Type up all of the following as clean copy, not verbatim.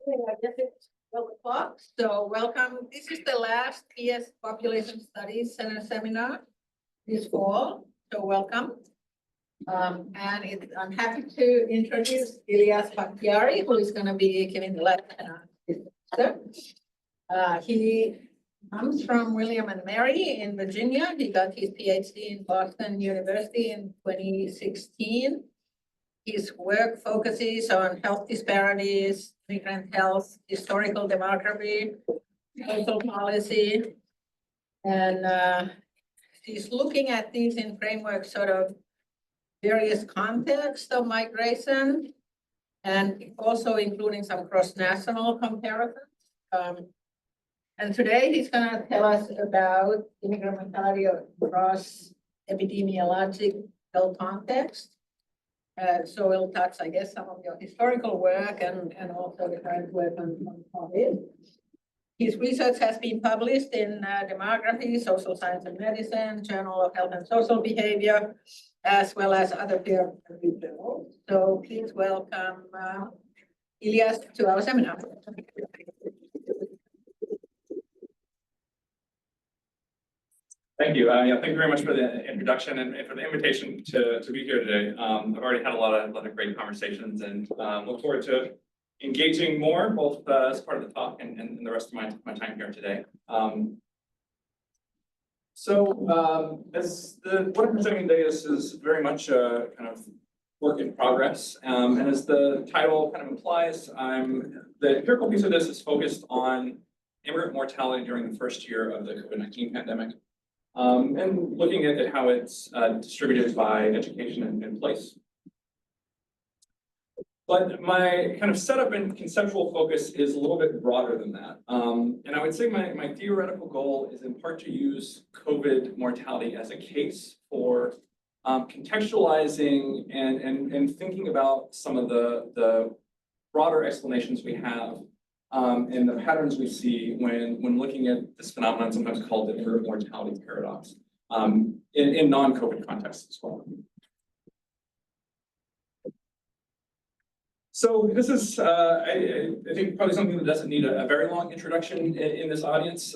Okay, I guess it's 12 o'clock, so welcome. This is the last PS Population Studies Center seminar this fall, so welcome. I'm happy to introduce Elyas Bakhtiari, who is going to be giving the lecture. He comes from William and Mary in Virginia. He got his PhD in Boston University in 2016. His work focuses on health disparities, immigrant health, historical demography, social policy, and he's looking at these in frameworks sort of various contexts of migration, and also including some cross-national comparisons. And today he's going to tell us about immigrant mortality across epidemiological context. So we'll touch, I guess, some of your historical work and also the current work on COVID. His research has been published in Demography, Social Science and Medicine, Journal of Health and Social Behavior, as well as other peer-reviewed journals. So please welcome Elyas to our seminar. Thank you. Thank you very much for the introduction and for the invitation to be here today. I've already had a lot of great conversations and look forward to engaging more, both as part of the talk and the rest of my time here today. As what I'm presenting today is very much a kind of work in progress, and as the title kind of implies, the empirical piece of this is focused on immigrant mortality during the first year of the COVID-19 pandemic. And looking at how it's distributed by education and place. But my kind of setup and conceptual focus is a little bit broader than that. And I would say my theoretical goal is in part to use COVID mortality as a case for contextualizing and thinking about some of the broader explanations we have and the patterns we see when looking at this phenomenon, sometimes called the immigrant mortality paradox, in non-COVID contexts as well. So this is, I think, probably something that doesn't need a very long introduction in this audience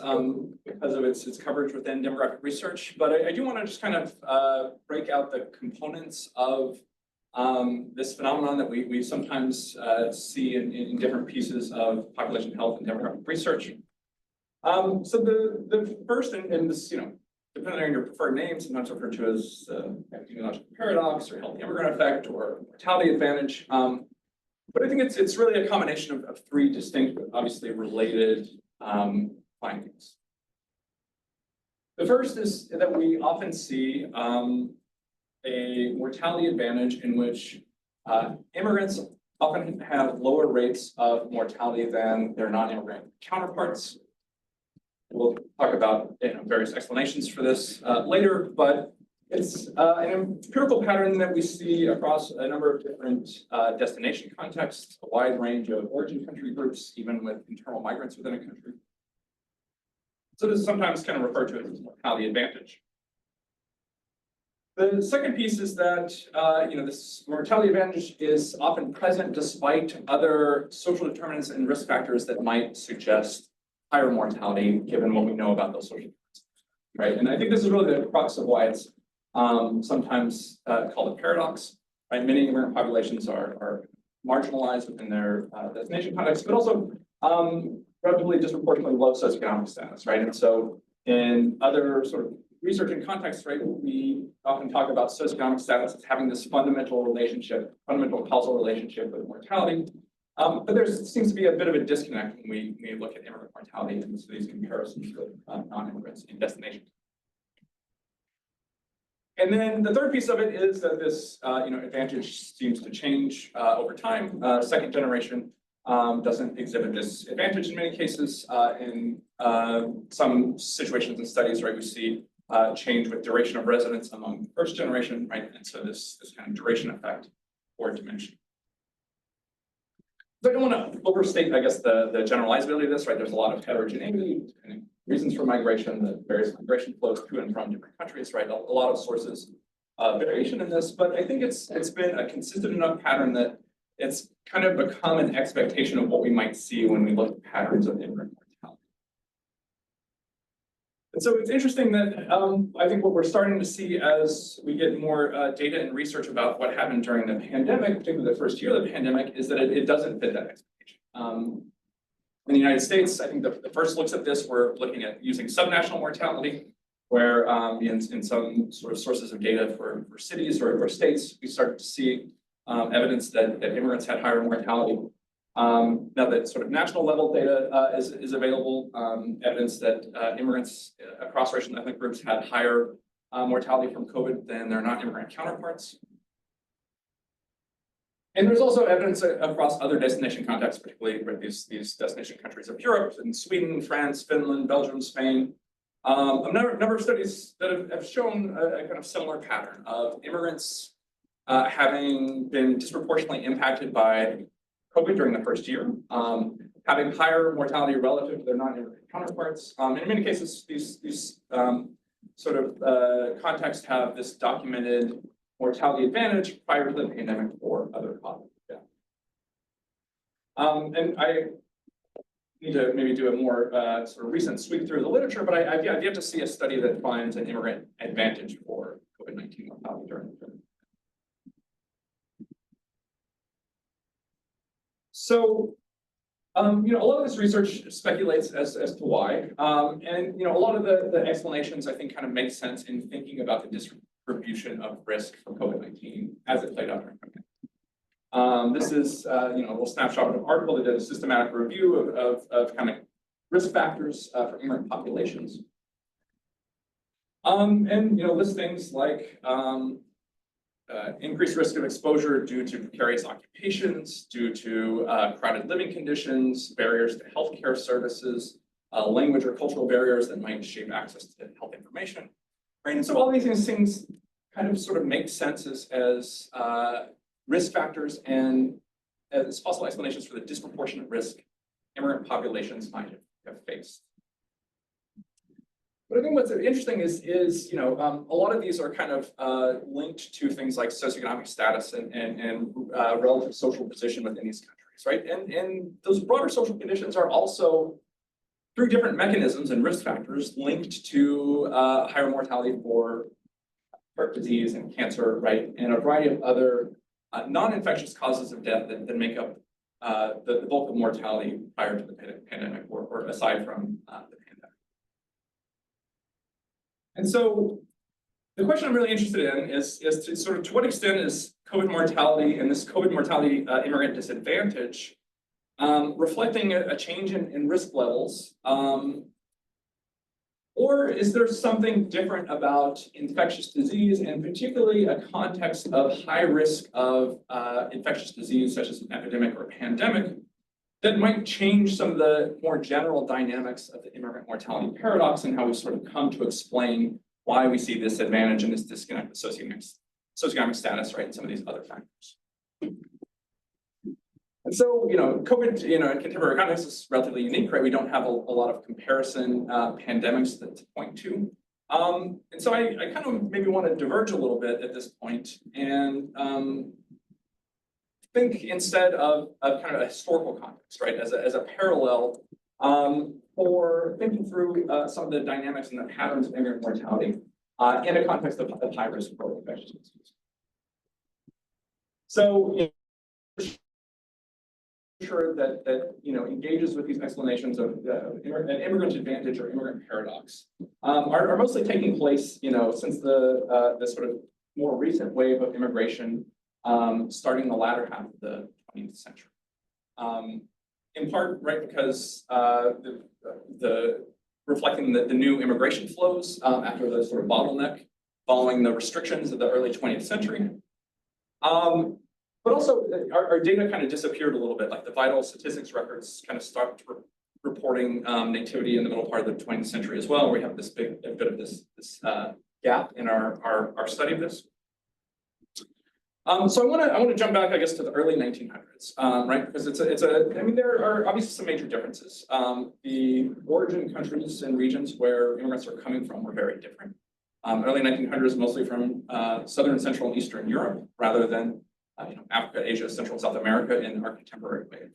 because of its coverage within demographic research. But I do want to just kind of break out the components of this phenomenon that we sometimes see in different pieces of population health and demographic research. So the first, and this, depending on your preferred name, sometimes referred to as epidemiological paradox or health immigrant effect or mortality advantage. But I think it's really a combination of three distinct, but obviously related findings. The first is that we often see a mortality advantage in which immigrants often have lower rates of mortality than their non-immigrant counterparts. We'll talk about various explanations for this later, but it's an empirical pattern that we see across a number of different destination contexts, a wide range of origin country groups, even with internal migrants within a country. So this is sometimes kind of referred to as mortality advantage. The second piece is that this mortality advantage is often present despite other social determinants and risk factors that might suggest higher mortality, given what we know about those social determinants, right? And I think this is really the crux of why it's sometimes called a paradox, right? Many immigrant populations are marginalized within their destination context, but also relatively disproportionately low socioeconomic status, right? And so in other sort of research and context, right, we often talk about socioeconomic status as having this fundamental causal relationship with mortality. But there seems to be a bit of a disconnect when we look at immigrant mortality and these comparisons with non-immigrants in destination. And then the third piece of it is that this advantage seems to change over time. Second generation doesn't exhibit this advantage in many cases. In some situations and studies, right, we see change with duration of residence among first generation, right? And so this kind of duration effect or dimension. So I don't want to overstate, I guess, the generalizability of this, right? There's a lot of heterogeneity and reasons for migration, the various migration flows to and from different countries, right? A lot of sources of variation in this, but I think it's been a consistent enough pattern that it's kind of become an expectation of what we might see when we look at patterns of immigrant mortality. And so it's interesting that I think what we're starting to see as we get more data and research about what happened during the pandemic, particularly the first year of the pandemic, is that it doesn't fit that expectation. In the United States, I think the first looks at this were looking at using subnational mortality, where in some sort of sources of data for cities or states, we started to see evidence that immigrants had higher mortality. Now that sort of national level data is available, evidence that immigrants across racial and ethnic groups had higher mortality from COVID than their non-immigrant counterparts. And there's also evidence across other destination contexts, particularly with these destination countries of Europe, and Sweden, France, Finland, Belgium, Spain. A number of studies that have shown a kind of similar pattern of immigrants having been disproportionately impacted by COVID during the first year, having higher mortality relative to their non-immigrant counterparts. In many cases, these sort of contexts have this documented mortality advantage prior to the pandemic or other causes of death. And I need to maybe do a more sort of recent sweep through the literature, but I've yet to see a study that finds an immigrant advantage for COVID-19 mortality during the pandemic. So, a lot of this research speculates as to why, and a lot of the explanations I think kind of make sense in thinking about the distribution of risk from COVID-19 as it played out during the pandemic. This is a little snapshot of an article that did a systematic review of kind of risk factors for immigrant populations, and lists things like increased risk of exposure due to precarious occupations, due to crowded living conditions, barriers to healthcare services, language or cultural barriers that might shape access to health information. Right, and so all these things kind of sort of make sense as risk factors and as possible explanations for the disproportionate risk immigrant populations might have faced. But I think what's interesting is a lot of these are kind of linked to things like socioeconomic status and relative social position within these countries, right? And those broader social conditions are also, through different mechanisms and risk factors, linked to higher mortality for heart disease and cancer, right? And a variety of other non-infectious causes of death that make up the bulk of mortality prior to the pandemic or aside from the pandemic. And so the question I'm really interested in is to sort of to what extent is COVID mortality and this COVID mortality immigrant disadvantage reflecting a change in risk levels, or is there something different about infectious disease, and particularly a context of high risk of infectious disease, such as an epidemic or a pandemic, that might change some of the more general dynamics of the immigrant mortality paradox and how we sort of come to explain why we see this advantage and this disconnect with socioeconomic status, right, and some of these other factors. And so, COVID, in contemporary context is relatively unique, right? We don't have a lot of comparison pandemics to point to. And so I kind of maybe want to diverge a little bit at this point and think instead of kind of a historical context, right, as a parallel for thinking through some of the dynamics and the patterns of immigrant mortality in a context of high risk for infectious disease. So, sure that engages with these explanations of an immigrant advantage or immigrant paradox are mostly taking place, since the sort of more recent wave of immigration starting the latter half of the 20th century. In part, right, because the reflecting the new immigration flows after the sort of bottleneck following the restrictions of the early 20th century. But also our data kind of disappeared a little bit, like the vital statistics records kind of stopped reporting nativity in the middle part of the 20th century as well. We have this bit of this gap in our study of this. So I want to jump back, I guess, to the early 1900s, right? Because I mean, there are obviously some major differences. The origin countries and regions where immigrants are coming from were very different. Early 1900s, mostly from Southern, Central, and Eastern Europe, rather than Africa, Asia, Central, South America in our contemporary way.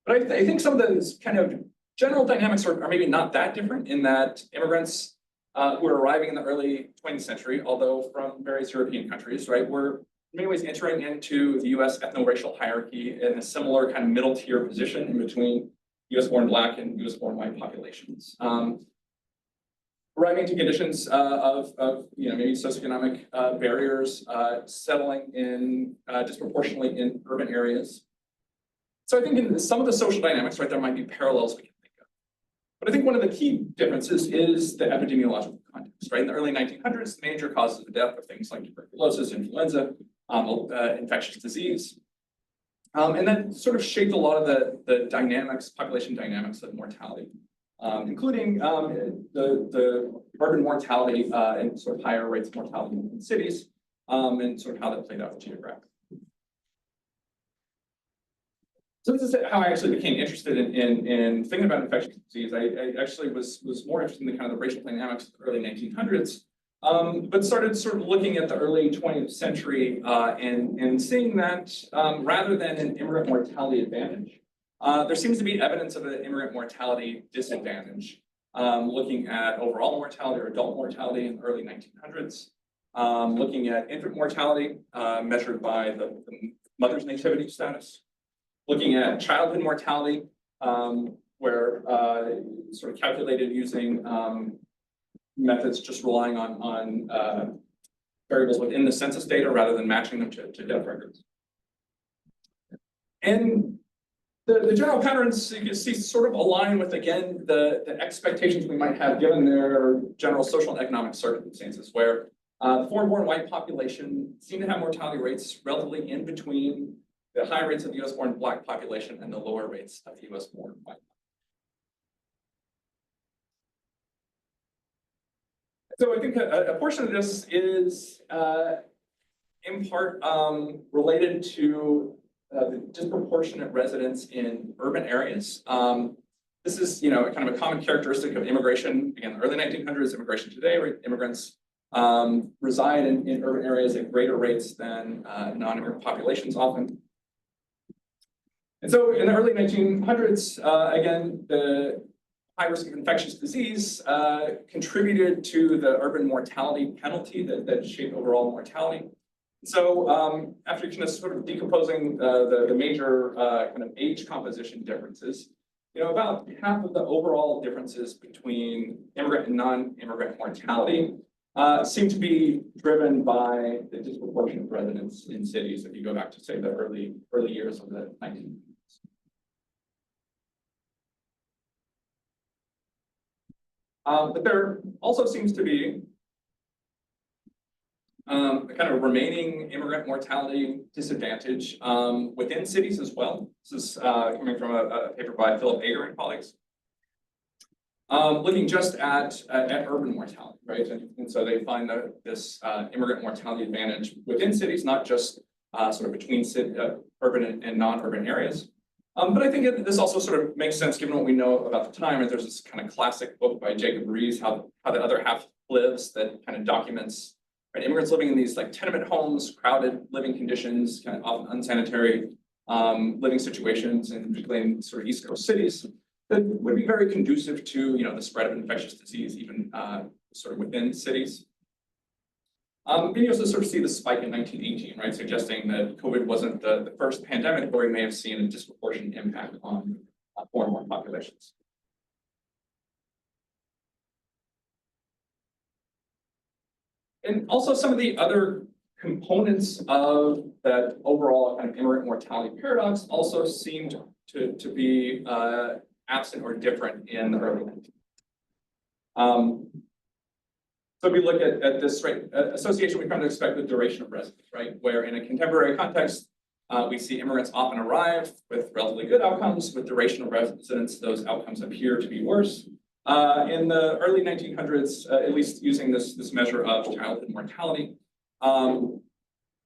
But I think some of those kind of general dynamics are maybe not that different in that immigrants who are arriving in the early 20th century, although from various European countries, right, were in many ways entering into the US ethno-racial hierarchy in a similar kind of middle tier position in between US born Black and US born white populations. Arriving to conditions of maybe socioeconomic barriers, settling in disproportionately in urban areas. So I think in some of the social dynamics, right, there might be parallels we can think of. But I think one of the key differences is the epidemiological context, right? In the early 1900s, the major causes of death are things like tuberculosis, influenza, infectious disease. And that sort of shaped a lot of the dynamics, population dynamics of mortality, including the urban mortality and sort of higher rates of mortality in cities, and sort of how that played out geographically. So this is how I actually became interested in thinking about infectious disease. I actually was more interested in the kind of the racial dynamics of the early 1900s, but started sort of looking at the early 20th century and seeing that rather than an immigrant mortality advantage, there seems to be evidence of an immigrant mortality disadvantage, looking at overall mortality or adult mortality in the early 1900s, looking at infant mortality measured by the mother's nativity status, looking at childhood mortality, where sort of calculated using methods just relying on variables within the census data rather than matching them to death records. And the general patterns you can see sort of align with, again, the expectations we might have given their general social and economic circumstances, where the foreign-born white population seem to have mortality rates relatively in between the high rates of the US-born Black population and the lower rates of the US-born white. So I think a portion of this is in part related to the disproportionate residence in urban areas. This is, kind of a common characteristic of immigration. Again, the early 1900s, immigration today, right? Immigrants reside in urban areas at greater rates than non-immigrant populations often. And so in the early 1900s, again, the high risk of infectious disease contributed to the urban mortality penalty that shaped overall mortality. So after kind of sort of decomposing the major kind of age composition differences, about half of the overall differences between immigrant and non-immigrant mortality seem to be driven by the disproportionate residence in cities if you go back to, say, the early years of the 1900s. But there also seems to be a kind of remaining immigrant mortality disadvantage within cities as well. This is coming from a paper by Philip Ager and colleagues, looking just at urban mortality, right? And so they find that this immigrant mortality advantage within cities, not just sort of between urban and non-urban areas. But I think this also sort of makes sense given what we know about the time. And there's this kind of classic book by Jacob Rees, How the Other Half Lives, that kind of documents, right, immigrants living in these like tenement homes, crowded living conditions, kind of often unsanitary living situations, and particularly in sort of East Coast cities, that would be very conducive to the spread of infectious disease, even sort of within cities. You also sort of see the spike in 1918, right, suggesting that COVID wasn't the first pandemic where we may have seen a disproportionate impact on foreign-born populations. And also some of the other components of that overall kind of immigrant mortality paradox also seemed to be absent or different in the early 1900s. So if we look at this, right, association, we come to expect the duration of residence, right, where in a contemporary context, we see immigrants often arrive with relatively good outcomes. With duration of residence, those outcomes appear to be worse. In the early 1900s, at least using this measure of childhood mortality,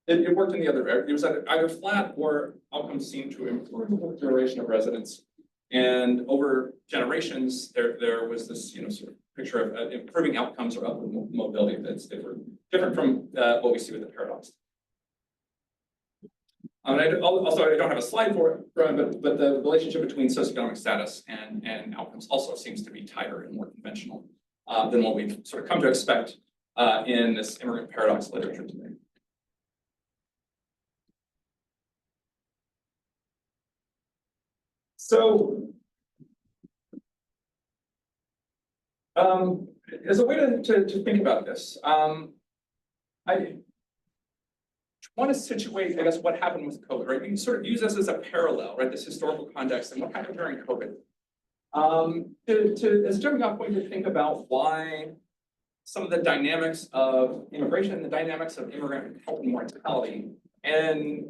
it worked in the other area. It was either flat or outcomes seemed to improve with duration of residence. And over generations, there was this sort of picture of improving outcomes or upward mobility that's different from what we see with the paradox. And I don't have a slide for it, but the relationship between socioeconomic status and outcomes also seems to be tighter and more conventional than what we've sort of come to expect in this immigrant paradox literature today. So, as a way to think about this, I want to situate, I guess, what happened with COVID, right? We can sort of use this as a parallel, right? This historical context and what happened during COVID. As a jumping off point to think about why some of the dynamics of immigration and the dynamics of immigrant health and mortality, and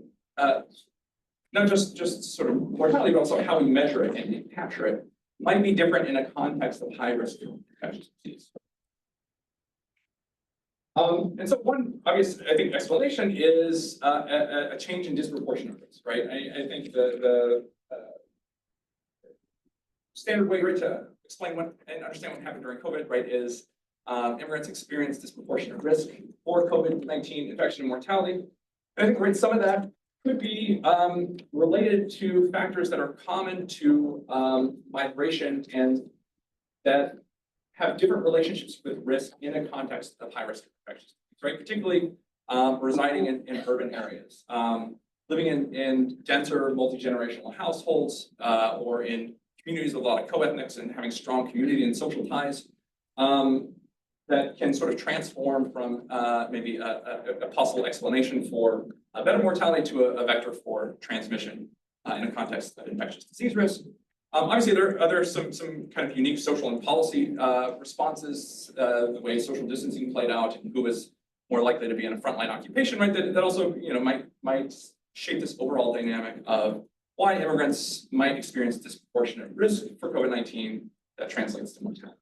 not just sort of mortality, but also how we measure it and capture it, might be different in a context of high risk infectious disease. And so one obvious, I think, explanation is a change in disproportionate risk, right? I think the standard way, right, to explain what and understand what happened during COVID, right, is immigrants experience disproportionate risk for COVID-19 infection and mortality. And I think, right, some of that could be related to factors that are common to migration and that have different relationships with risk in a context of high risk infectious disease, right? Particularly residing in urban areas, living in denser multi-generational households or in communities with a lot of co-ethnics and having strong community and social ties that can sort of transform from maybe a possible explanation for a better mortality to a vector for transmission in a context of infectious disease risk. Obviously, there are some kind of unique social and policy responses, the way social distancing played out, and who was more likely to be in a frontline occupation, right? That also, might shape this overall dynamic of why immigrants might experience disproportionate risk for COVID-19 that translates to mortality.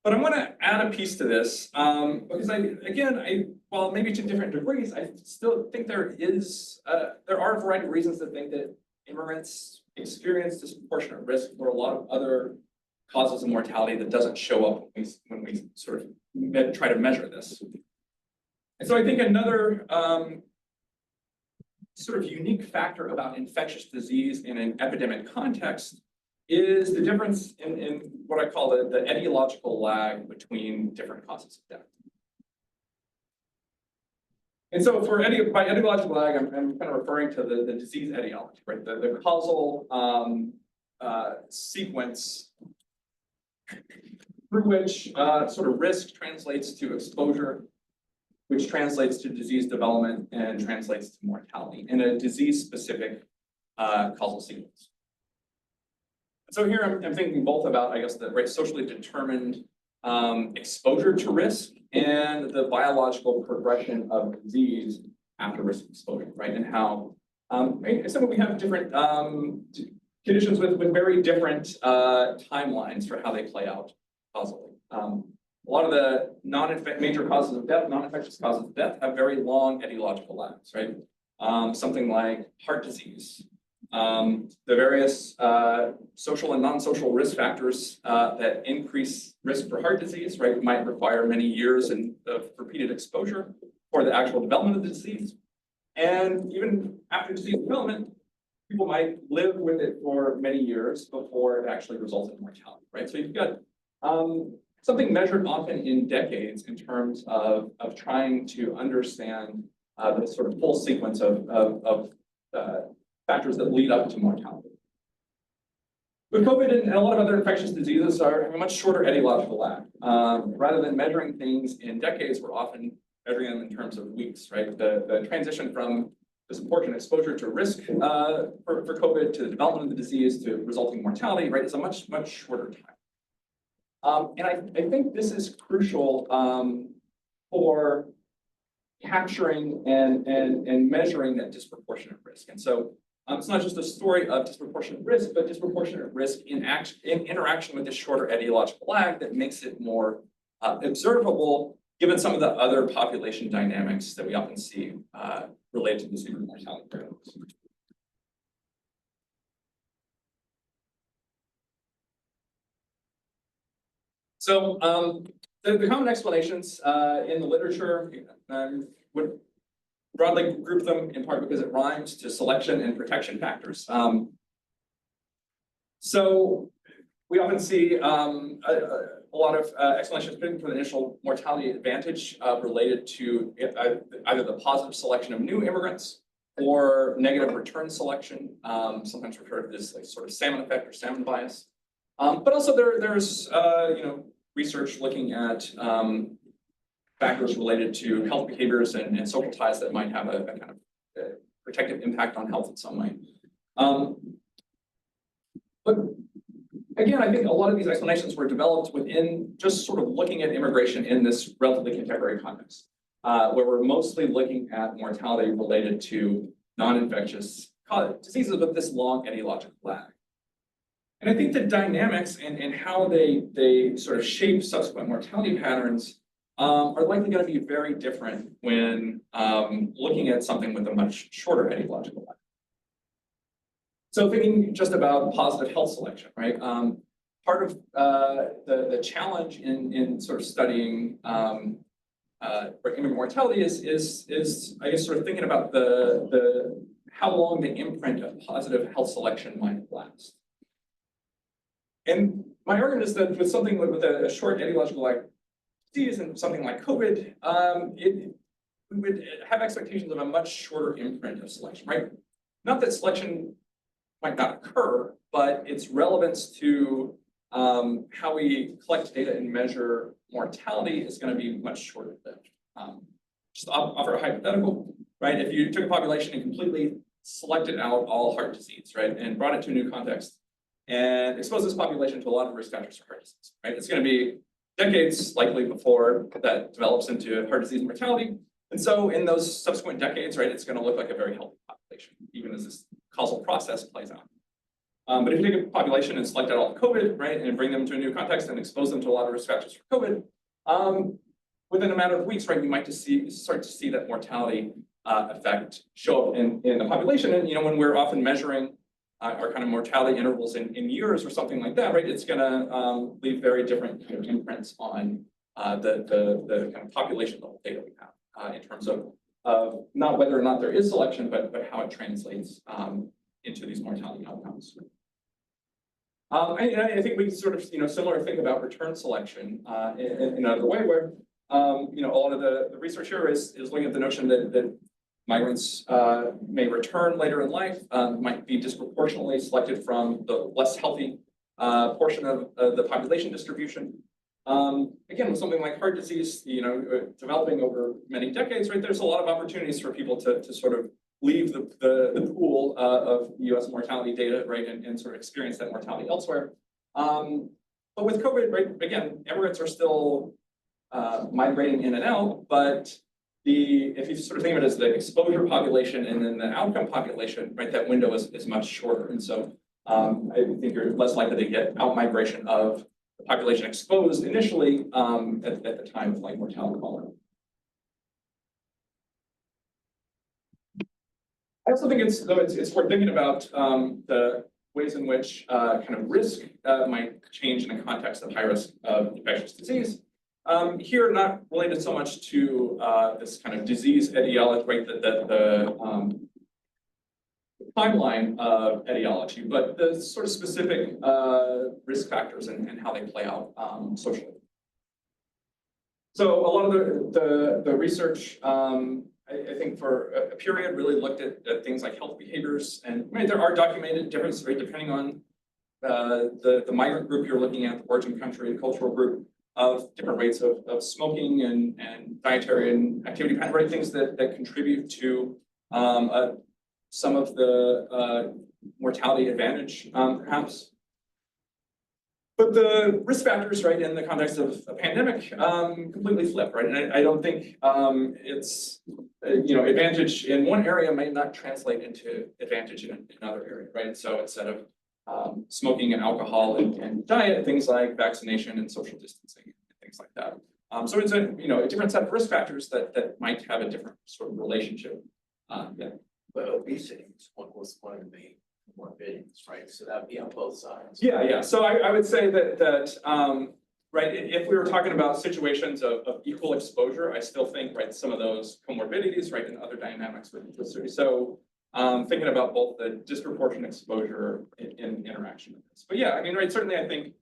But I'm going to add a piece to this because while maybe to different degrees, I still think there are a variety of reasons to think that immigrants experience disproportionate risk for a lot of other causes of mortality that doesn't show up when we sort of try to measure this. And so I think another sort of unique factor about infectious disease in an epidemic context is the difference in what I call the etiological lag between different causes of death. And so by etiological lag, I'm kind of referring to the disease etiology, right? The causal sequence through which sort of risk translates to exposure, which translates to disease development and translates to mortality in a disease-specific causal sequence. So here I'm thinking both about, I guess, the socially determined exposure to risk and the biological progression of disease after risk exposure, right? And how some of we have different conditions with very different timelines for how they play out causally. A lot of the major causes of death, non-infectious causes of death, have very long etiological lags, right? Something like heart disease. The various social and non-social risk factors that increase risk for heart disease, right, might require many years of repeated exposure for the actual development of the disease. And even after disease development, people might live with it for many years before it actually results in mortality, right? So you've got something measured often in decades in terms of trying to understand the sort of full sequence of factors that lead up to mortality. But COVID and a lot of other infectious diseases have a much shorter etiological lag. Rather than measuring things in decades, we're often measuring them in terms of weeks, right? The transition from disproportionate exposure to risk for COVID to the development of the disease to resulting mortality, right, is a much shorter time. And I think this is crucial for capturing and measuring that disproportionate risk. And so it's not just a story of disproportionate risk, but disproportionate risk in interaction with this shorter etiological lag that makes it more observable, given some of the other population dynamics that we often see related to this mortality paradox. So the common explanations in the literature would broadly group them in part because it rhymes to selection and protection factors. So we often see a lot of explanations put for the initial mortality advantage related to either the positive selection of new immigrants or negative return selection, sometimes referred to as like sort of salmon effect or salmon bias. But also there's research looking at factors related to health behaviors and social ties that might have a kind of protective impact on health in some way. But again, I think a lot of these explanations were developed within just sort of looking at immigration in this relatively contemporary context, where we're mostly looking at mortality related to non-infectious diseases with this long etiological lag. And I think the dynamics and how they sort of shape subsequent mortality patterns are likely going to be very different when looking at something with a much shorter etiological lag. So thinking just about positive health selection, right? Part of the challenge in sort of studying immigrant mortality is I guess sort of thinking about how long the imprint of positive health selection might last. And my argument is that with something with a short etiological lag disease and something like COVID, we would have expectations of a much shorter imprint of selection, right? Not that selection might not occur, but its relevance to how we collect data and measure mortality is going to be much shorter lived. Just to offer a hypothetical, right? If you took a population and completely selected out all heart disease, right, and brought it to a new context and exposed this population to a lot of risk factors for heart disease, right? It's going to be decades likely before that develops into heart disease mortality. And so in those subsequent decades, right, it's going to look like a very healthy population, even as this causal process plays out. But if you take a population and select out all the COVID, right, and bring them to a new context and expose them to a lot of risk factors for COVID, within a matter of weeks, right, you might start to see that mortality effect show up in the population. And when we're often measuring our kind of mortality intervals in years or something like that, right, it's going to leave very different kind of imprints on the kind of population level data we have in terms of not whether or not there is selection, but how it translates into these mortality outcomes. I think we can sort of similar think about return selection in another way, where a lot of the research here is looking at the notion that migrants may return later in life, might be disproportionately selected from the less healthy portion of the population distribution. Again, with something like heart disease, developing over many decades, right, there's a lot of opportunities for people to sort of leave the pool of US mortality data, right, and sort of experience that mortality elsewhere. But with COVID, right, again, immigrants are still migrating in and out, but if you sort of think of it as the exposure population and then the outcome population, right, that window is much shorter. And so I think you're less likely to get out migration of the population exposed initially at the time of like mortality falling. I also think it's worth thinking about the ways in which kind of risk might change in the context of high risk of infectious disease. Here, not related so much to this kind of disease etiology, right, the timeline of etiology, but the sort of specific risk factors and how they play out socially. So a lot of the research, I think for a period really looked at things like health behaviors, and I mean, there are documented differences, right, depending on the migrant group you're looking at, the origin country, the cultural group, of different rates of smoking and dietary and activity pattern, right, things that contribute to some of the mortality advantage, perhaps. But the risk factors, right, in the context of a pandemic, completely flip, right? And I don't think it's, advantage in one area may not translate into advantage in another area, right? And so instead of smoking and alcohol and diet, things like vaccination and social distancing, and things like that. So it's a different set of risk factors that might have a different sort of relationship. Yeah. But obesity was one of the main morbidities, right? So that would be on both sides. Yeah. So I would say that right, if we were talking about situations of equal exposure, I still think, right, some of those comorbidities, right, and other dynamics with so thinking about both the disproportionate exposure in interaction with this. But yeah, I mean, right, certainly I think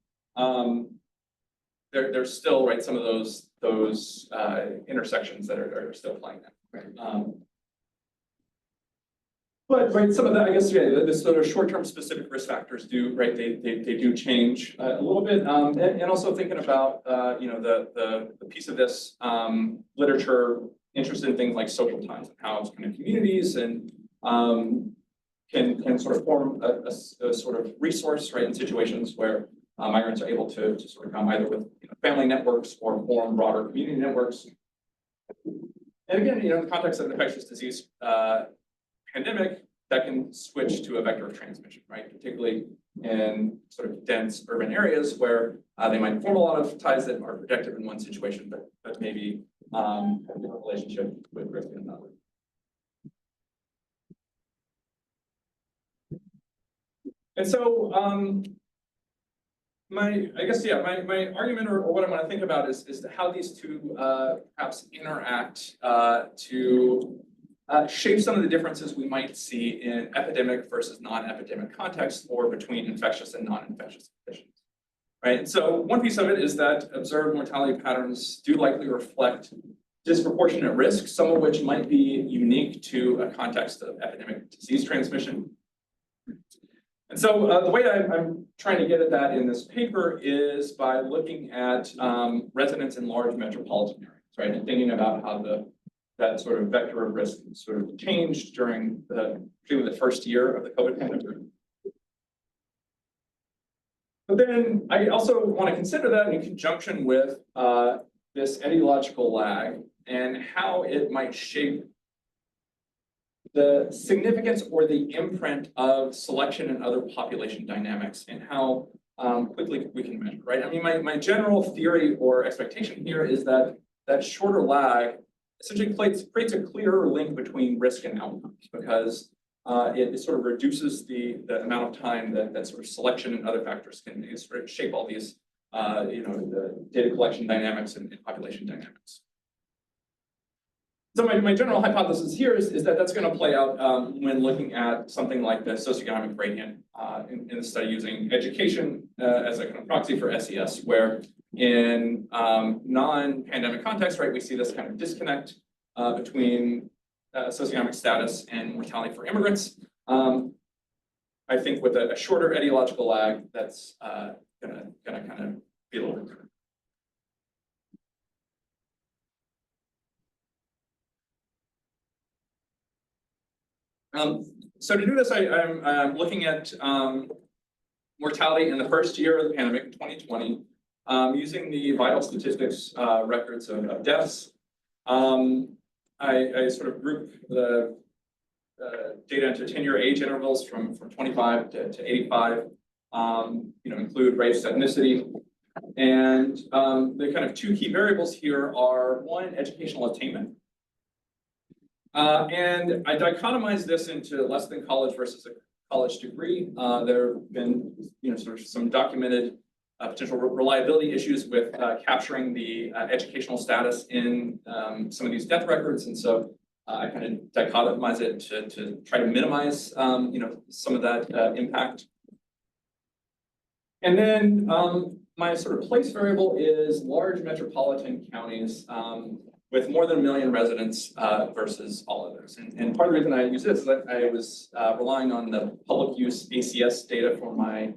there's still, right, some of those intersections that are still playing out. Right. But right, some of that, I guess, yeah, the sort of short-term specific risk factors do, right, they do change a little bit, and also thinking about you know, the piece of this literature interested in things like social ties and how kind of communities and can sort of form a sort of resource, right, in situations where migrants are able to sort of come either with, you know, family networks or form broader community networks. And again, you know, in the context of an infectious disease pandemic, that can switch to a vector of transmission, right? Particularly in sort of dense urban areas where they might form a lot of ties that are protective in one situation, but maybe have a different relationship with risk in another. And so my argument or what I want to think about is how these two perhaps interact to shape some of the differences we might see in epidemic versus non-epidemic context or between infectious and non-infectious conditions, right? And so one piece of it is that observed mortality patterns do likely reflect disproportionate risk, some of which might be unique to a context of epidemic disease transmission. And so the way I'm trying to get at that in this paper is by looking at residents in large metropolitan areas, right? And thinking about how that sort of vector of risk sort of changed during particularly the first year of the COVID pandemic. But then I also want to consider that in conjunction with this etiological lag and how it might shape the significance or the imprint of selection and other population dynamics and how quickly we can measure, right? I mean, my general theory or expectation here is that shorter lag essentially creates a clearer link between risk and outcomes because it sort of reduces the amount of time that sort of selection and other factors can sort of shape all these, you know, the data collection dynamics and population dynamics. So my general hypothesis here is that that's going to play out when looking at something like the socioeconomic gradient in the study using education as a kind of proxy for SES, where in non-pandemic context, right, we see this kind of disconnect between socioeconomic status and mortality for immigrants. I think with a shorter etiological lag, that's gonna kind of be a little bit different. So to do this, I'm looking at mortality in the first year of the pandemic, 2020, using the vital statistics records of deaths. I sort of group the data into 10-year age intervals from 25 to 85, you know, include race, ethnicity. And the kind of two key variables here are one, educational attainment. And I dichotomize this into less than college versus a college degree. There have been, you know, sort of some documented potential reliability issues with capturing the educational status in some of these death records, and so I kind of dichotomize it to try to minimize, you know, some of that impact. And then my sort of place variable is large metropolitan counties with more than 1 million residents versus all others. And part of the reason I use this is that I was relying on the public use ACS data for my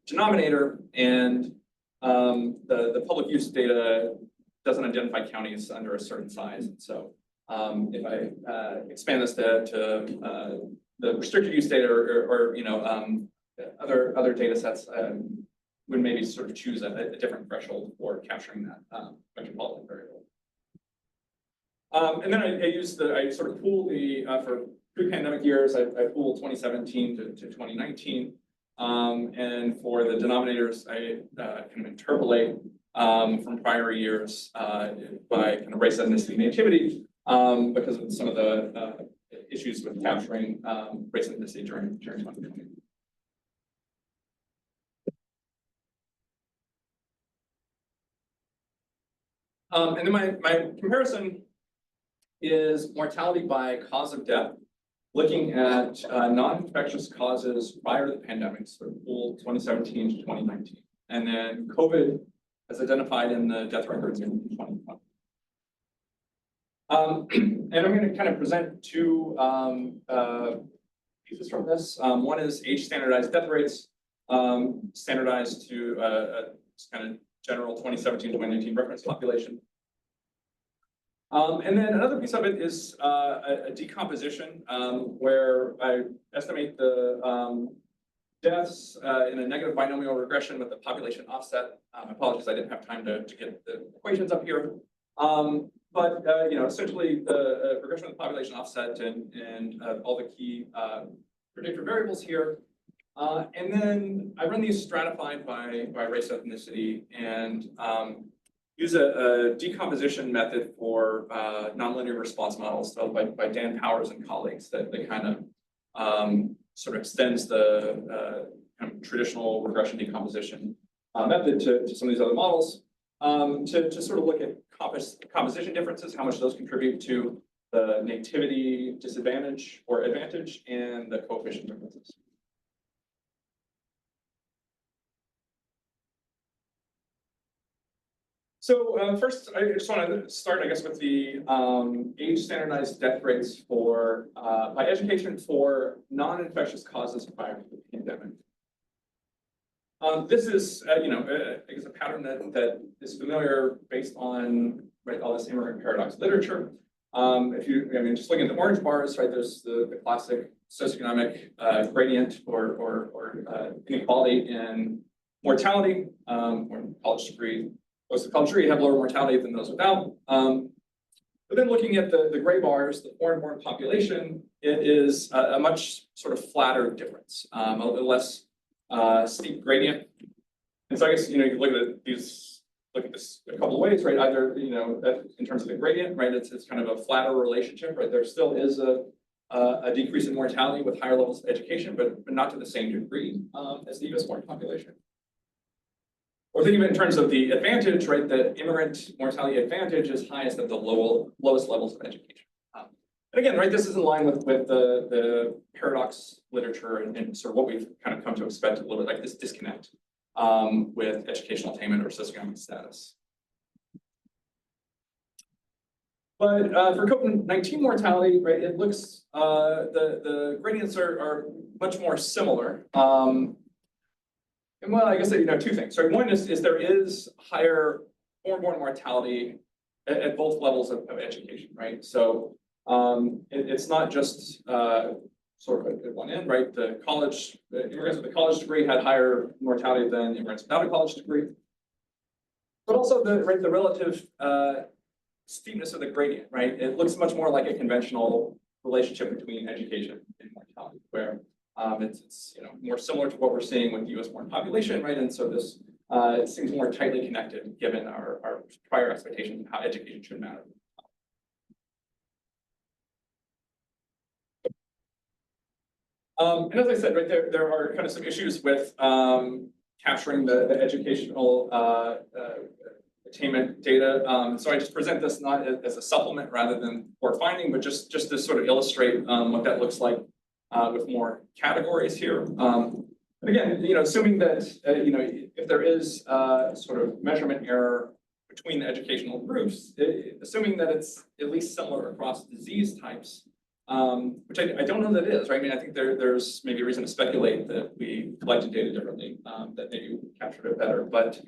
denominator, and the public use data doesn't identify counties under a certain size. And so if I expand this to the restricted use data or you know, other data sets, would maybe sort of choose a different threshold for capturing that metropolitan variable. And then I sort of pool the, for pre-pandemic years, I pool 2017 to 2019. And for the denominators, I kind of interpolate from prior years by kind of race, ethnicity, nativity, because of some of the issues with capturing race and ethnicity during 2020. And then my comparison is mortality by cause of death, looking at non-infectious causes prior to the pandemic, so pool 2017 to 2019, and then COVID as identified in the death records in 2020. And I'm going to kind of present two pieces from this. One is age standardized death rates, standardized to kind of general 2017-2019 reference population. And then another piece of it is a decomposition where I estimate the deaths in a negative binomial regression with the population offset. Apologies, I didn't have time to get the equations up here. But essentially the regression of the population offset and all the key predictor variables here. And then I run these stratified by race ethnicity and use a decomposition method for nonlinear response models developed by Dan Powers and colleagues that kind of sort of extends the kind of traditional regression decomposition method to some of these other models to sort of look at composition differences, how much those contribute to the nativity disadvantage or advantage, and the coefficient differences. So first, I just want to start, I guess, with the age standardized death rates for by education for non-infectious causes prior to the pandemic. This is, I guess, a pattern that is familiar based on all this immigrant paradox literature. Just looking at the orange bars, right? There's the classic socioeconomic gradient or inequality in mortality or college degree. Those with a college degree have lower mortality than those without. But then looking at the gray bars, the foreign-born population, it is a much sort of flatter difference, a little less steep gradient. And so I guess, you can look at this a couple of ways, right? Either, in terms of the gradient, right? It's kind of a flatter relationship, right? There still is a decrease in mortality with higher levels of education, but not to the same degree as the US born population. Or think of it in terms of the advantage, right? The immigrant mortality advantage is highest at the lowest levels of education. And again, right, this is in line with the paradox literature and sort of what we've kind of come to expect a little bit like this disconnect with educational attainment or socioeconomic status. But for COVID-19 mortality, right, it looks the gradients are much more similar. And well, I guess two things. Right, one is there is higher foreign-born mortality at both levels of education, right? So it's not just sort of at one end, right? The immigrants with a college degree had higher mortality than immigrants without a college degree, but also the relative steepness of the gradient, right? It looks much more like a conventional relationship between education and mortality, where it's more similar to what we're seeing with the US born population, right? And so this it seems more tightly connected given our prior expectations of how education should matter. And as I said, right, there are kind of some issues with capturing the educational attainment data. So I just present this not as a supplement rather than for finding, but just to sort of illustrate what that looks like with more categories here. And again, assuming that if there is sort of measurement error between the educational groups, assuming that it's at least similar across disease types, which I don't know that it is, right? I mean, I think there's maybe a reason to speculate that we collected data differently, that maybe we captured it better. But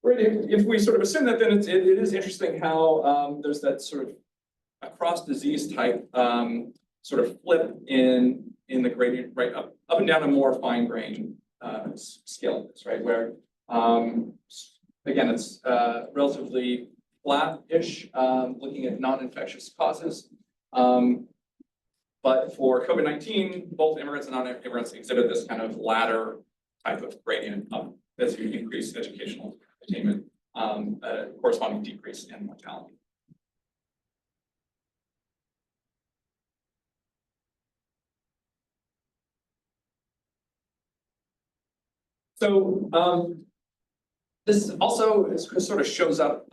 right, if we sort of assume that, then it is interesting how there's that sort of across disease type sort of flip in the gradient, right, up and down a more fine-grained scale of this, right, where again it's relatively flat-ish, looking at non-infectious causes. But for COVID-19, both immigrants and non-immigrants exhibit this kind of ladder type of gradient up as you increase educational attainment, corresponding decrease in mortality. So This also sort of shows up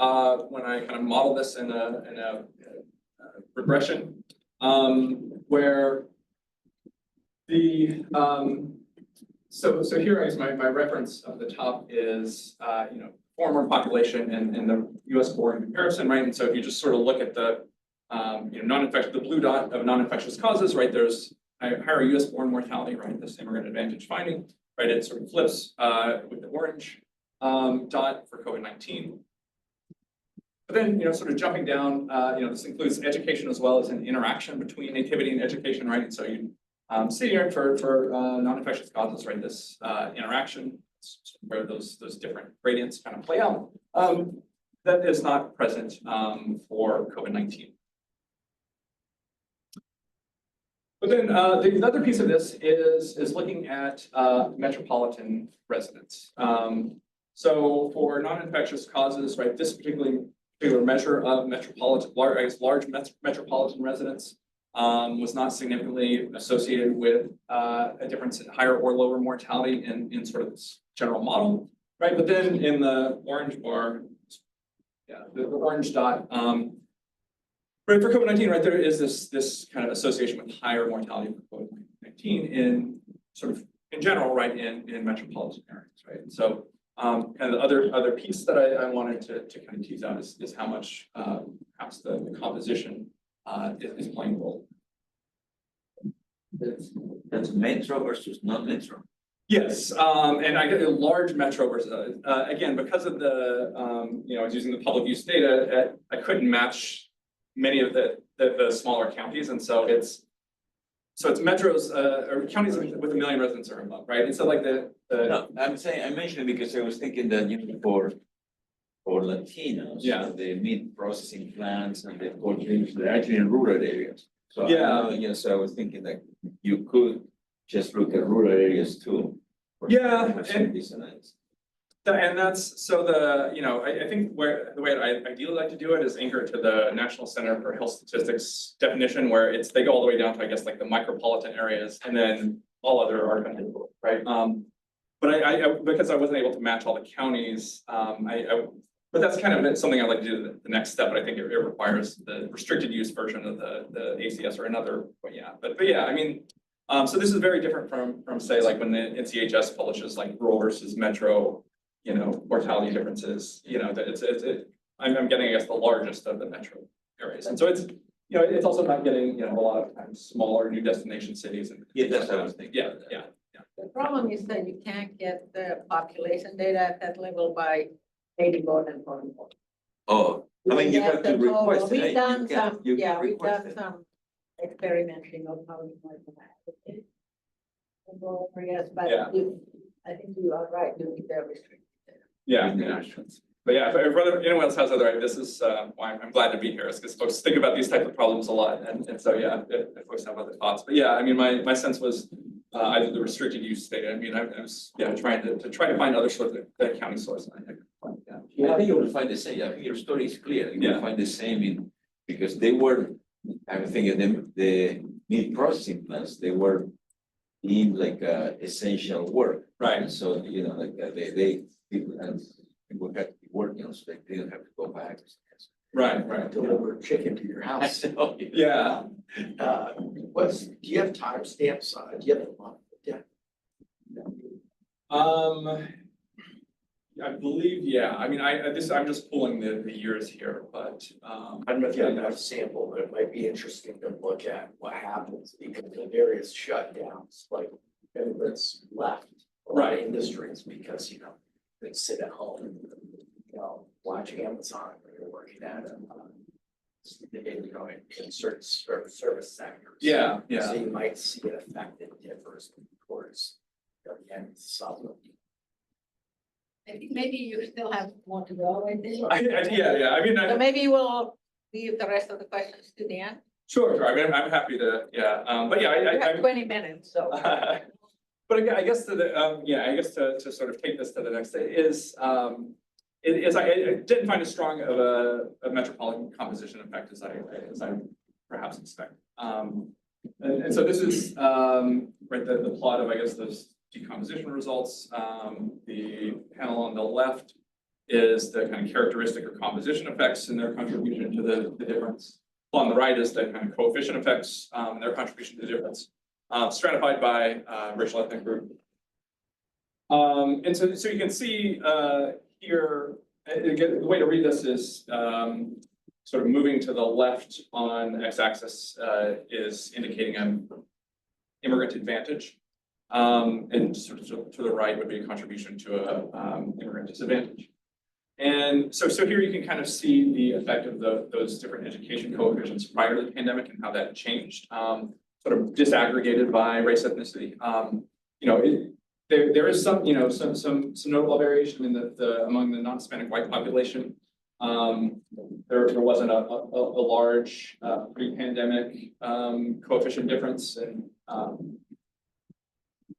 when I kind of model this in a regression, where the so here is my reference of the top is former population and the U.S. born comparison, right? And so if you just sort of look at the non-infectious, the blue dot of non-infectious causes, right? There's higher U.S. born mortality, right? This immigrant advantage finding, right? It sort of flips with the orange dot for COVID-19. But then, sort of jumping down, this includes education as well as an interaction between nativity and education, right? And so you see here for non-infectious causes, right? This interaction where those different gradients kind of play out, that is not present for COVID-19. But then the other piece of this is looking at metropolitan residents. So for non-infectious causes, right, this particular measure of large metropolitan residents was not significantly associated with a difference in higher or lower mortality in sort of this general model, right? But then in the orange bar, the orange dot, right, for COVID-19, right, there is this kind of association with higher mortality for COVID-19 in sort of in general, right, in metropolitan areas, right? And so kind of the other piece that I wanted to kind of tease out is how much perhaps the composition is playing a role. That's metro versus non-metro. Yes, and I get a large metro versus again because of the I was using the public use data. I couldn't match many of the smaller counties, and so it's metros or counties with 1 million residents or above, right? And so like No, I mentioned it because I was thinking that for Latinos, the meat processing plants and the cold drinks, they're actually in rural areas. So so I was thinking that you could just look at rural areas too. And that's so I think the way I ideally like to do it is anchor to the National Center for Health Statistics definition, where they go all the way down to, I guess, like the micropolitan areas, and then all other are kind of, right? But I because I wasn't able to match all the counties, but that's kind of something I'd like to do the next step. But I think it requires the restricted use version of the ACS or another. But yeah, I mean, so this is very different from say like when the NCHS publishes like rural versus metro, mortality differences. I'm getting, I guess, the largest of the metro areas, and so it's also not getting a lot of times smaller new destination cities and that's what I was thinking. Yeah. The problem is that you can't get the population data at that level by 80 vote and voting. Oh, I mean, you have to request it. We've done some, we've done some experimenting of how you might have it. In rural areas, but I think you are right, you need the restricted. Yeah. But yeah, if anyone else has other, this is why I'm glad to be here, is because folks think about these types of problems a lot, and so if folks have other thoughts. But yeah, I mean, my sense was either the restricted use data. I mean, I was trying to find other sorts of county source. And I could find, I think you will find the same. I think your story is clear. You will find the same because they were. I'm thinking the meat processing plants. They were deemed like essential work, right? So like people had to be working on, so they didn't have to go back. Right. Deliver chicken to your house. Yeah. Do you have timestamps on it? Do you have the month? I believe, I mean, I'm just pulling the years here, but I don't know if you have enough sample, but it might be interesting to look at what happens because the various shutdowns, like immigrants left industries because they sit at home, watch Amazon or you're working at in certain service sectors. Yeah. So you might see an effect that differs towards the end southern. I think maybe you still have more to go with this. I mean, So maybe we'll leave the rest of the questions to the end. Sure. I mean, I'm happy to, but We have 20 minutes, so. But I guess to sort of take this to the next day is I didn't find as strong of a metropolitan composition effect as I perhaps expected. And so this is right the plot of, I guess, those decomposition results. The panel on the left is the kind of characteristic or composition effects and their contribution to the difference. On the right is the kind of coefficient effects, their contribution to the difference, stratified by racial ethnic group. And so you can see here, again, the way to read this is sort of moving to the left on x-axis is indicating an immigrant advantage, and sort of to the right would be a contribution to a immigrant disadvantage. And so here you can kind of see the effect of those different education coefficients prior to the pandemic and how that changed, sort of disaggregated by race ethnicity. You know, there is some, you know, some notable variation in the among the non-Hispanic white population. There wasn't a large pre-pandemic coefficient difference,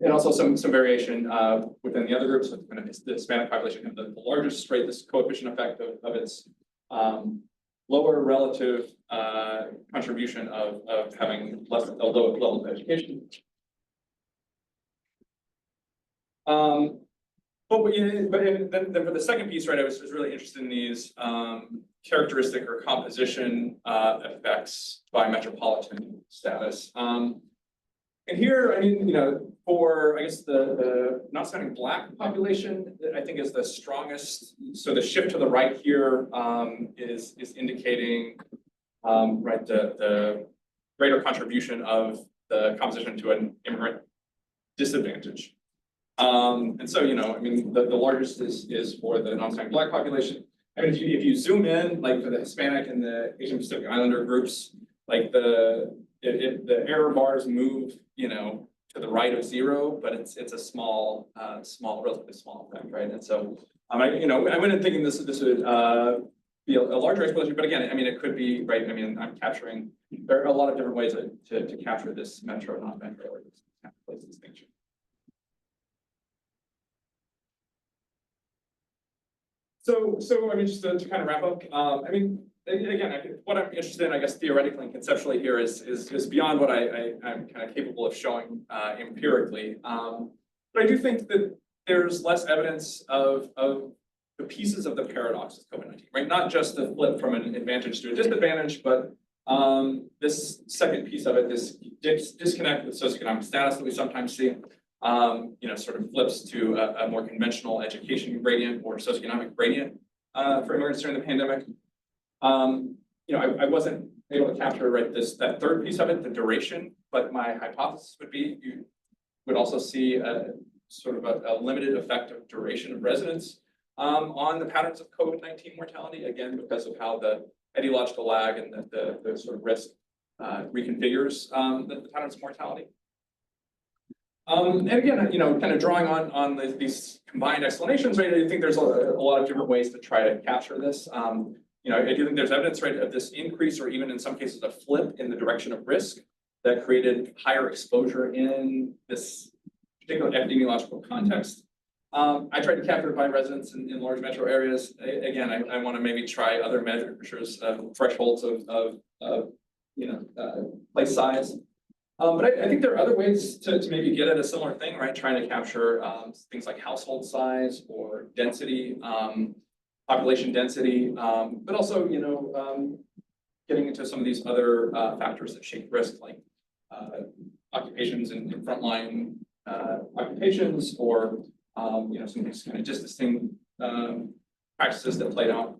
and also some variation within the other groups. So kind of the Hispanic population had the largest rate, this coefficient effect of its lower relative contribution of having less a low level of education. But then for the second piece, right, I was really interested in these characteristic or composition effects by metropolitan status. And here, I mean, you know, for I guess the not Hispanic Black population, I think is the strongest. So the shift to the right here is indicating right the greater contribution of the composition to an immigrant disadvantage. And so, you know, I mean, the largest is for the non-Hispanic Black population. I mean, if you zoom in, like for the Hispanic and the Asian Pacific Islander groups, like the error bars move, you know, to the right of 0, but it's a small, relatively small effect, right? And so, I went in thinking this would be a larger explanation, but again, I mean, it could be, right? I mean, I'm capturing. There are a lot of different ways to capture this metro, non-metro, or this kind of place distinction. So I mean, just to kind of wrap up, I mean, again, what I'm interested in, I guess, theoretically and conceptually here is beyond what I'm kind of capable of showing empirically. But I do think that there's less evidence of the pieces of the paradox of COVID-19, right? Not just the flip from an advantage to a disadvantage, but this second piece of it, this disconnect with socioeconomic status that we sometimes see. You know, sort of flips to a more conventional education gradient or socioeconomic gradient for immigrants during the pandemic. You know, I wasn't able to capture that third piece of it, the duration, but my hypothesis would be you would also see a sort of a limited effect of duration of residence on the patterns of COVID-19 mortality, again, because of how the etiological lag and the sort of risk reconfigures the patterns of mortality. And again, you know, kind of drawing on these combined explanations, right? I think there's a lot of different ways to try to capture this. You know, I do think there's evidence, right, of this increase, or even in some cases a flip in the direction of risk that created higher exposure in this particular epidemiological context. I tried to capture it by residents in large metro areas. Again, I want to maybe try other measures of thresholds of you know, place size. But I think there are other ways to maybe get at a similar thing, right? Trying to capture things like household size or density, population density, but also, you know, getting into some of these other factors that shape risk, like occupations and frontline occupations, or you know, some of these kind of distancing practices that played out.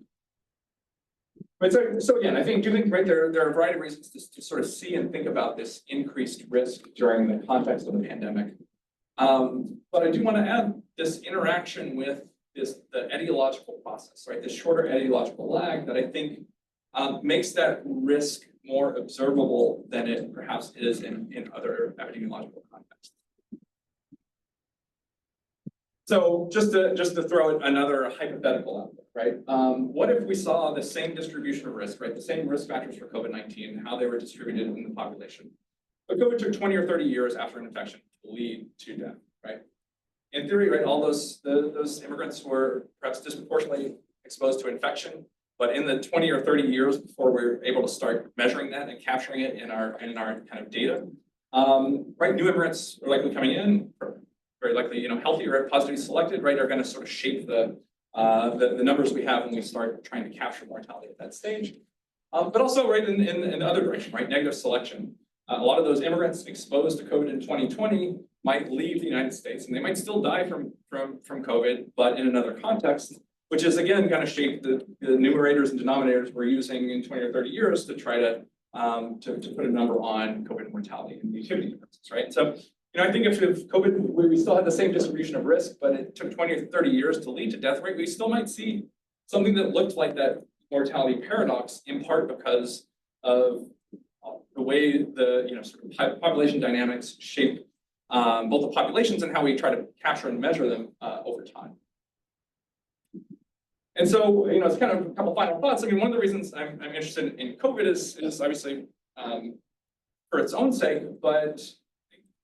But so again, I think right there are a variety of reasons to sort of see and think about this increased risk during the context of the pandemic. But I do want to add this interaction with the etiological process, right? This shorter etiological lag that I think makes that risk more observable than it perhaps is in other epidemiological contexts. So just to throw another hypothetical out there, right? What if we saw the same distribution of risk, right? The same risk factors for COVID-19, how they were distributed in the population. But COVID took 20 or 30 years after an infection to lead to death, right? In theory, right, all those immigrants were perhaps disproportionately exposed to infection, but in the 20 or 30 years before we were able to start measuring that and capturing it in our kind of data, right, new immigrants are likely coming in, very likely, you know, healthy or positively selected, right, are going to sort of shape the the numbers we have when we start trying to capture mortality at that stage. But also right in the other direction, right, negative selection. A lot of those immigrants exposed to COVID in 2020 might leave the United States, and they might still die from COVID, but in another context, which is again going to shape the numerators and denominators we're using in 20 or 30 years to try to put a number on COVID mortality and nativity differences, right? So, I think if COVID, we still had the same distribution of risk, but it took 20 or 30 years to lead to death rate, we still might see something that looked like that mortality paradox, in part because of the way the sort of population dynamics shape both the populations and how we try to capture and measure them over time. And so, it's kind of a couple final thoughts. I mean, one of the reasons I'm interested in COVID is obviously for its own sake, but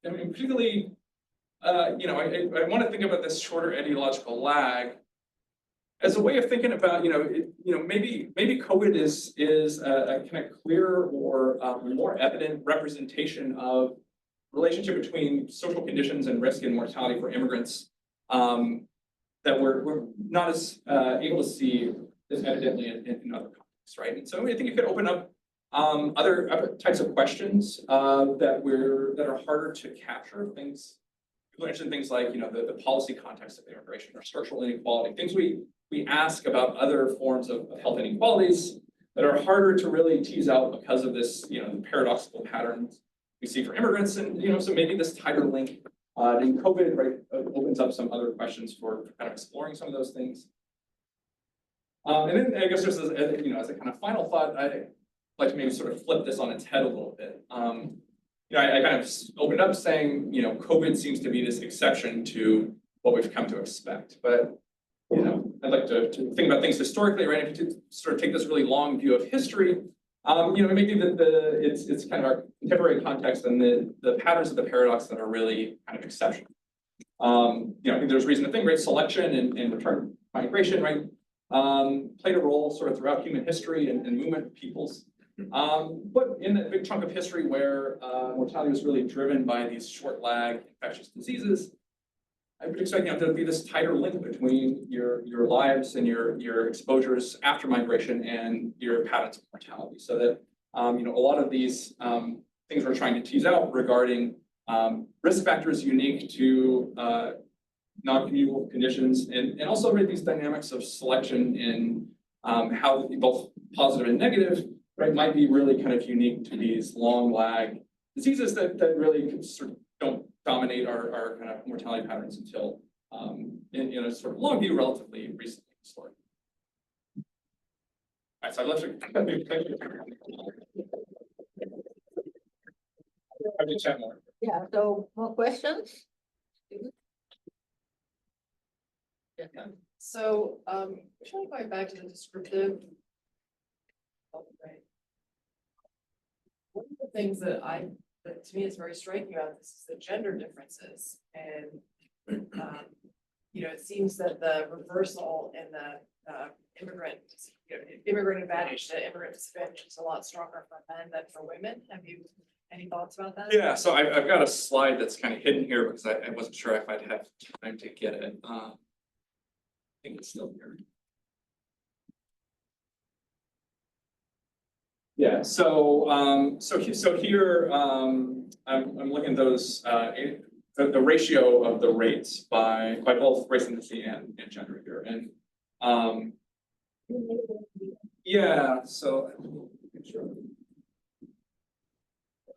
I mean, particularly, I want to think about this shorter etiological lag as a way of thinking about, maybe COVID is a kind of clearer or more evident representation of relationship between social conditions and risk and mortality for immigrants that we're not as able to see as evidently in other contexts, right? And so I think it could open up other types of questions that are harder to capture. People mentioned things like the policy context of immigration or structural inequality, things we ask about other forms of health inequalities that are harder to really tease out because of this, the paradoxical patterns we see for immigrants. And, so maybe this tighter link in COVID, right, opens up some other questions for kind of exploring some of those things. And then I guess just as a kind of final thought, I'd like to maybe sort of flip this on its head a little bit. I kind of opened up saying, COVID seems to be this exception to what we've come to expect. But, I'd like to think about things historically, right? If you sort of take this really long view of history, maybe it's kind of our contemporary context and the patterns of the paradox that are really kind of exceptional. I think there's reason to think, right? Selection and return migration, right? Played a role sort of throughout human history and movement of peoples. But in a big chunk of history where mortality was really driven by these short lag infectious diseases, I would expect there to be this tighter link between your lives and your exposures after migration and your patterns of mortality. So that a lot of these things we're trying to tease out regarding risk factors unique to non-communicable conditions, and also right, these dynamics of selection in how both positive and negative, right, might be really kind of unique to these long lag diseases that really sort of don't dominate our kind of mortality patterns until in a sort of long view relatively recently historically. All right, so I'd love to I can chat more. Yeah, so more questions? Yeah. So, actually going back to the descriptive. Right. One of the things that to me is very striking about this is the gender differences. And, it seems that the reversal in the immigrant advantage to immigrant disadvantage is a lot stronger for men than for women. Have you any thoughts about that? Yeah, so I've got a slide that's kind of hidden here because I wasn't sure if I'd have time to get it. I think it's still here. Yeah, so here I'm looking at those the ratio of the rates by both race and gender here, and yeah, so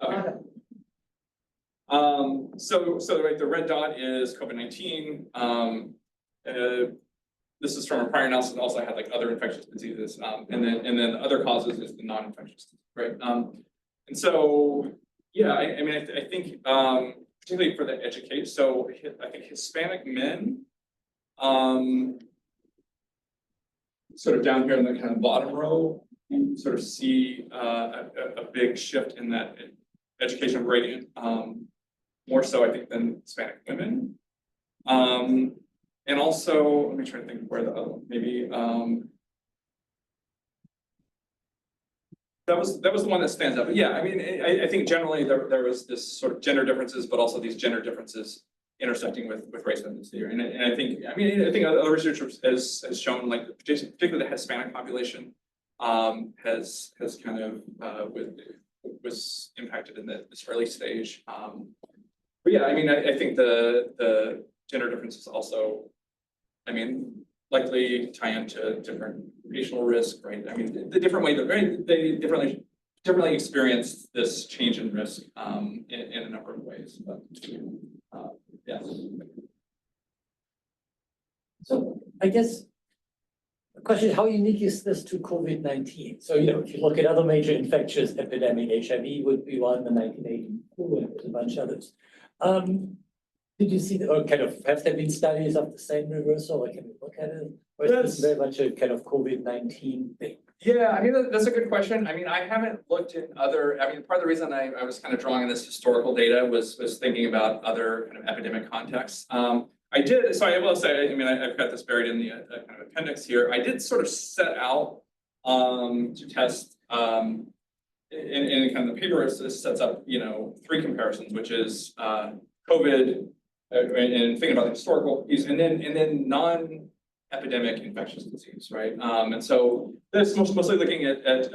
okay. So right, the red dot is COVID-19. This is from a prior analysis. Also, I had like other infectious diseases, and then other causes is the non-infectious, right? And so, yeah, I mean, I think particularly for the education. So I think Hispanic men, sort of down here in the kind of bottom row, you sort of see a big shift in that education gradient, more so I think than Hispanic women. And also, let me try to think where the other one, maybe that was the one that stands out. But yeah, I mean, I think generally there was this sort of gender differences, but also these gender differences intersecting with race and ethnicity. And I think, I think other research has shown, like, particularly the Hispanic population has kind of was impacted in this early stage. But yeah, I think the gender differences also, likely tie into different racial risk, right? The different way that they differently experience this change in risk in a number of ways. But yeah. So I guess the question is, how unique is this to COVID-19? So, if you look at other major infectious epidemic, HIV would be one in 1982 and there's a bunch of others. Did you see, or kind of, have there been studies of the same reversal, or can we look at it? Or is this very much a kind of COVID-19 thing? Yeah, that's a good question. I haven't looked at other, part of the reason I was kind of drawing this historical data was thinking about other kind of epidemic contexts. I did, so I will say, I've got this buried in the kind of appendix here. I did sort of set out to test, in kind of the paper, this sets up, 3 comparisons, which is COVID, and thinking about the historical piece, and then non-epidemic infectious disease, right? And so this mostly looking at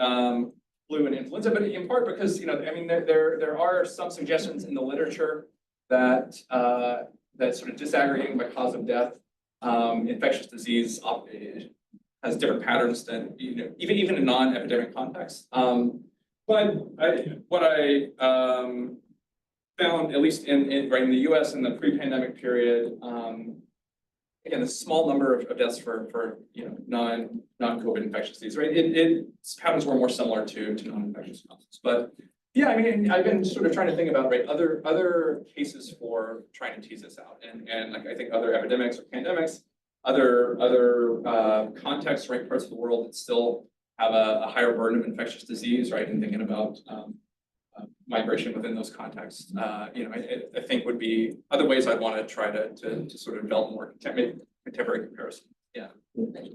flu and influenza, but in part because there are some suggestions in the literature that that sort of disaggregating by cause of death, infectious disease has different patterns than even in non-epidemic contexts. But what I found, at least in the U.S. in the pre-pandemic period, again, a small number of deaths for non-COVID infectious disease, right? Its patterns were more similar to non-infectious causes. But yeah, I've been sort of trying to think about other cases for trying to tease this out, and like I think other epidemics or pandemics, other contexts, right? Parts of the world that still have a higher burden of infectious disease, right? And thinking about migration within those contexts, I think would be other ways I'd want to try to sort of develop more contemporary comparison. Yeah.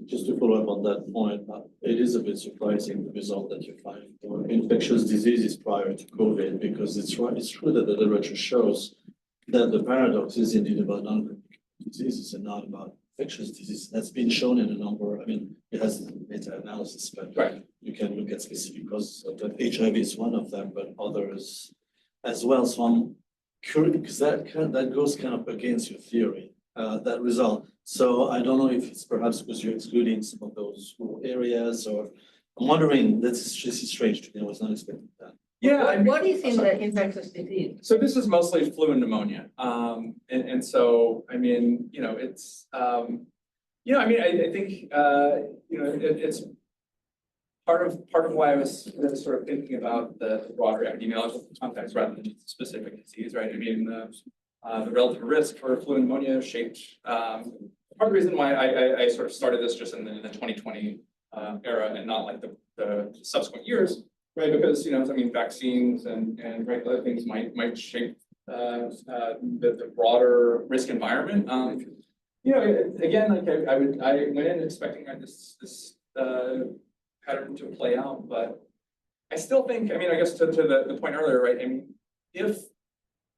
Just to follow up on that point, it is a bit surprising the result that you find for infectious diseases prior to COVID, because it's true that the literature shows that the paradox is indeed about non-communicable diseases and not about infectious disease. That's been shown in a number, it has meta-analysis, but right. You can look at specific causes of that. HIV is one of them, but others as well. So I'm curious, because that goes kind of against your theory, that result. So I don't know if it's perhaps because you're excluding some of those rural areas, or I'm wondering, this is strange to me, I was not expecting that. Yeah. What is in the infectious disease? So this is mostly flu and pneumonia. And so, it's, I think, it's part of why I was sort of thinking about the broader epidemiological context rather than specific disease, right? The relative risk for flu and pneumonia shaped, part of the reason why I sort of started this just in the 2020 era and not like the subsequent years, right? Because, vaccines and other things might shape the broader risk environment. Again, like I went in expecting this pattern to play out, but I still think, I guess to the point earlier, right? If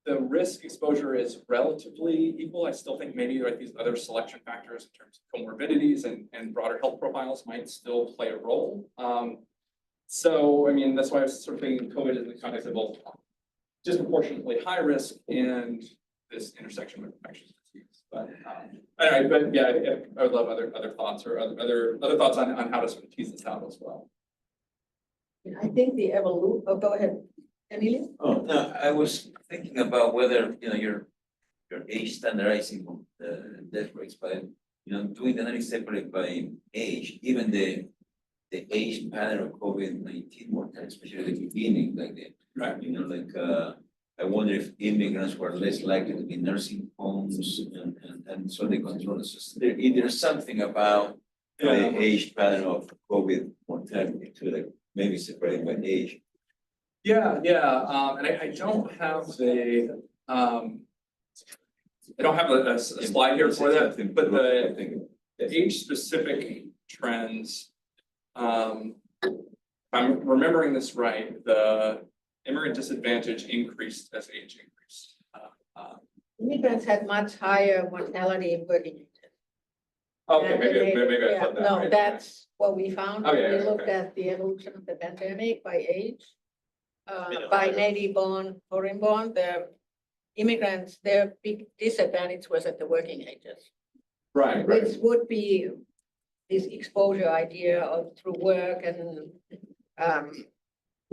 the risk exposure is relatively equal, I still think maybe like these other selection factors in terms of comorbidities and broader health profiles might still play a role. So, that's why I was sort of thinking COVID in the context of both disproportionately high risk and this intersection with infectious disease. But yeah, I would love other thoughts or other thoughts on how to sort of tease this out as well. I think the evolution. Oh, go ahead, Emilia. Oh, no, I was thinking about whether you're age standardizing the death rates by doing the analysis separate by age, even the age pattern of COVID-19 mortality, especially at the beginning, like Right. I wonder if immigrants were less likely to be nursing homes and so they control the system. There's something about the age pattern of COVID mortality to like maybe separated by age. Yeah. And I don't have a slide here for that, but the age specific trends, if I'm remembering this right, the immigrant disadvantage increased as age increased. immigrants had much higher mortality in working age. Okay, And maybe, they- maybe I yeah, flipped that, no, right? that's what we found. Oh, when yeah, We yeah, looked okay. at the evolution of the pandemic by age. Yeah. By native born, foreign born, the immigrants, their big disadvantage was at the working ages. Right, Which would be this exposure idea of through work and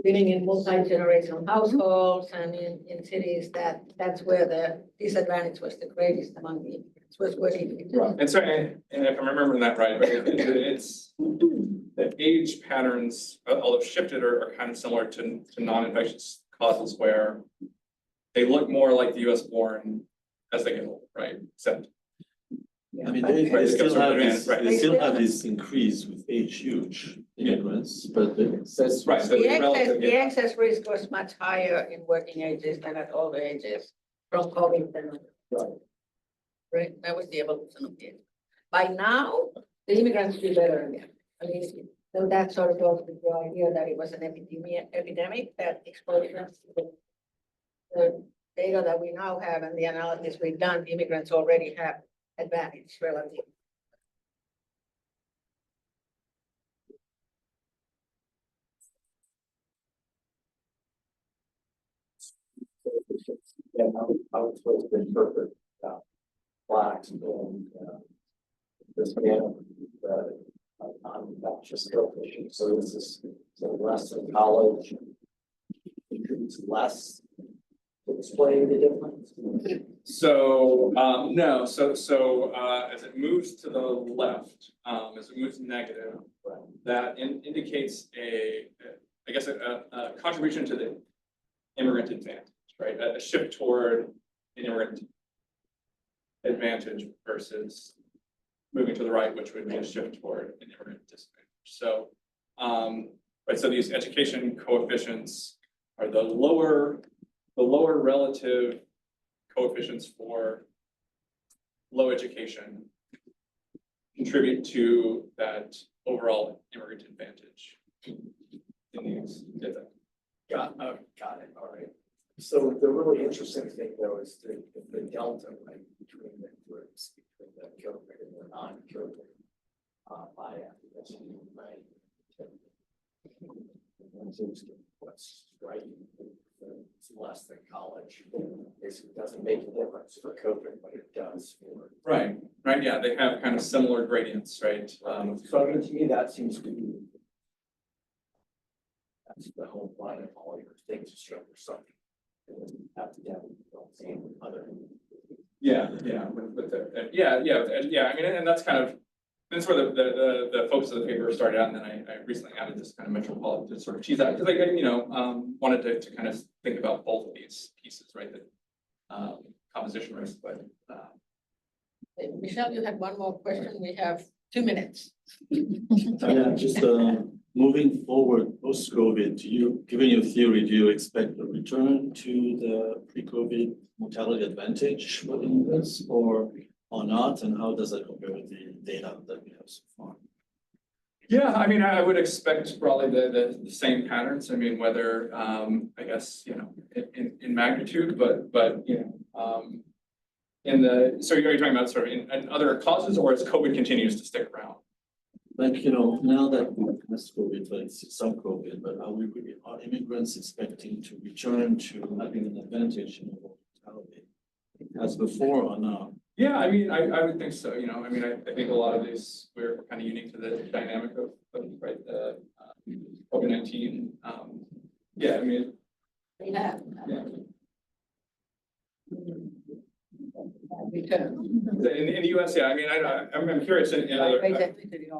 living in multi-generational households and in cities, that's where the disadvantage was the greatest among the immigrants, was working. ages. Right, and so, and if I'm remembering that right, it's the age patterns, although shifted, are kind of similar to non-infectious causes where they look more like the US born as they get older, right? Except, I mean, But they Right, still it's got have sort of this, right. they still have this increase with age huge immigrants, but the excess. right, so The relative, the yeah, excess risk was much higher in working ages than at older ages from COVID than. Right, that was the evolution of it. By now, the immigrants do better again. I mean, so that sort of goes with the idea that it was an epidemic, that exposure. The data that we now have and the analysis we've done, immigrants already have advantage relative. Yeah, how it's supposed to interpret, blacks and, this man, non-infectious coefficient, so this is, so less than college. It's less to explain the difference. so, no, as it moves to the left, as it moves negative, that indicates I guess, a contribution to the immigrant advantage, right? A shift toward an immigrant advantage versus moving to the right, which would be a shift toward an immigrant disadvantage. So, right, so these education coefficients are the lower relative coefficients for low education contribute to that overall immigrant advantage. Got it, all right. So the really interesting thing though is the delta, right, between the groups, between the COVID and the non-COVID. Bias, right? What's right, it's less than college. It doesn't make a difference for COVID, but it does for. Right, yeah, they have kind of similar gradients, right? So I mean, to me, that seems to be. That's the whole point of all your things to show for something. Epidemic, don't see other. Yeah, with the, yeah, I mean, and that's kind of, that's where the focus of the paper started out, and then I recently added this kind of metropolitan to sort of tease out, because I, wanted to kind of think about both of these pieces, right? The composition risk, but. Michelle, you had one more question. We have 2 minutes. Yeah, just moving forward post-COVID, given your theory, do you expect a return to the pre-COVID mortality advantage for immigrants or not? And how does that compare with the data that we have so far? Yeah, I mean, I would expect probably the same patterns. I mean, whether I guess, in magnitude, but so you're talking about sort of in other causes, or as COVID continues to stick around? Like, now that we've passed COVID, like some COVID, but are immigrants expecting to return to having an advantage in mortality as before or not? Yeah, I mean, I would think so, I mean, I think a lot of these, we're kind of unique to the dynamic of right, the COVID-19. Yeah, I mean. Yeah. Yeah. Return. In the US, yeah, I mean, I'm curious in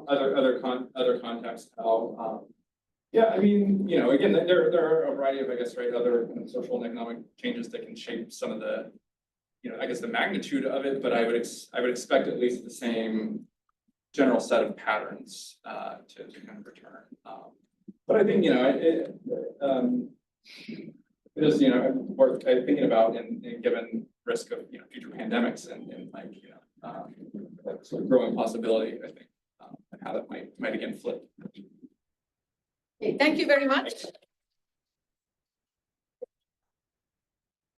other contexts how, yeah, I mean, again, there are a variety of, I guess, right, other kind of social and economic changes that can shape some of the, I guess the magnitude of it, but I would expect at least the same general set of patterns to kind of return. But I think, it is, worth thinking about and given risk of, future pandemics and like, that sort of growing possibility, I think, and how that might again flip. Okay, thank you very much.